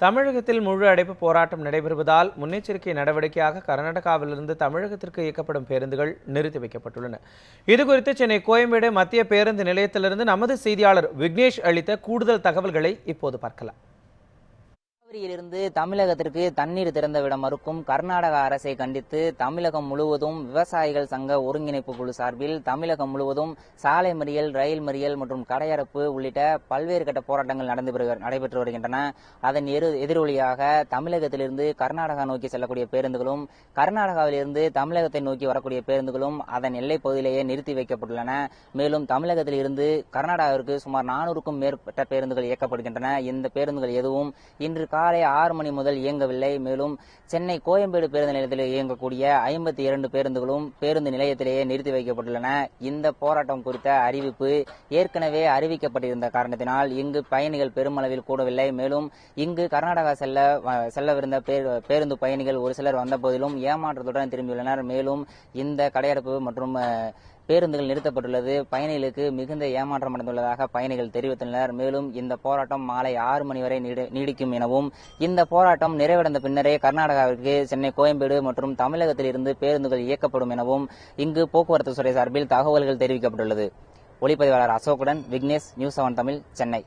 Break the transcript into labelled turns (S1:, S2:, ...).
S1: தமிழகத்தில் முழு அடைப்பு போராட்டம் நடைபெறுவதால் முன்னெச்சரிக்கை நடவடிக்கையாக கர்நாடகாவிலிருந்து தமிழகத்திற்கு இயக்கப்படும் பேருந்துகள் நிறுத்தி வைக்கப்பட்டுள்ளன. இதுகுறித்து சென்னை கோயம்பேடு மத்திய பேருந்து நிலையத்திலிருந்து நமது செய்தியாளர் விக்னேஷ் அளித்த கூடுதல் தகவல்களை இப்போது பார்க்கலாம்.
S2: காவிரியிலிருந்து தமிழகத்திற்கு தண்ணீர் திறந்துவிட மறுக்கும் கர்நாடக அரசை கண்டித்து தமிழகம் முழுவதும் விவசாயிகள் சங்க ஒருங்கிணைப்பு குழு சார்பில் தமிழகம் முழுவதும் சாலை மறியல், ரயில் மறியல் மற்றும் கடையடைப்பு உள்ளிட்ட பல்வேறு கட்ட போராட்டங்கள் நடைபெற்று வருகின்றன. அதன் எதிரொலியாக தமிழகத்திலிருந்து கர்நாடகா நோக்கி செல்லக்கூடிய பேருந்துகளும், கர்நாடகாவிலிருந்து தமிழகத்தை நோக்கி வரக்கூடிய பேருந்துகளும் அதன் எல்லைப் பகுதியிலேயே நிறுத்தி வைக்கப்பட்டுள்ளன. மேலும் தமிழகத்தில் இருந்து கர்நாடகாவிற்கு சுமார் 400க்கும் மேற்பட்ட பேருந்துகள் இயக்கப்படுகின்றன. இந்த பேருந்துகள் எதுவும் இன்று காலை 6 மணி முதல் இயங்கவில்லை. மேலும் சென்னை கோயம்பேடு பேருந்து நிலையத்தில் இயங்கக்கூடிய 52 பேருந்துகளும் பேருந்து நிலையத்திலேயே நிறுத்தி வைக்கப்பட்டுள்ளன. இந்த போராட்டம் குறித்த அறிவிப்பு ஏற்கனவே அறிவிக்கப்பட்டிருந்த காரணத்தினால் இங்கு பயணிகள் பெருமளவில் கூடவில்லை. மேலும் இங்கு கர்நாடகா செல்லவிருந்த பேருந்து பயணிகள் ஒரு சிலர் வந்த போதிலும் ஏமாற்றத்துடன் திரும்பியுள்ளனர். மேலும் இந்த கடையடைப்பு மற்றும் பேருந்துகள் நிறுத்தப்பட்டுள்ளது பயணிகளுக்கு மிகுந்த ஏமாற்றம் அடைந்துள்ளதாக பயணிகள் தெரிவித்துள்ளனர். மேலும் இந்த போராட்டம் மாலை 6 மணி வரை நீடிக்கும் எனவும், இந்த போராட்டம் நிறைவடைந்த பின்னரே கர்நாடகாவிற்கு சென்னை கோயம்பேடு மற்றும் தமிழகத்தில் இருந்து பேருந்துகள் இயக்கப்படும் எனவும் இங்கு போக்குவரத்து துறை சார்பில் தகவல்கள் தெரிவிக்கப்பட்டுள்ளது. ஒளிப்பதிவாளர் அசோக்குடன் விக்னேஷ், நியூஸ் 7 தமிழ், சென்னை.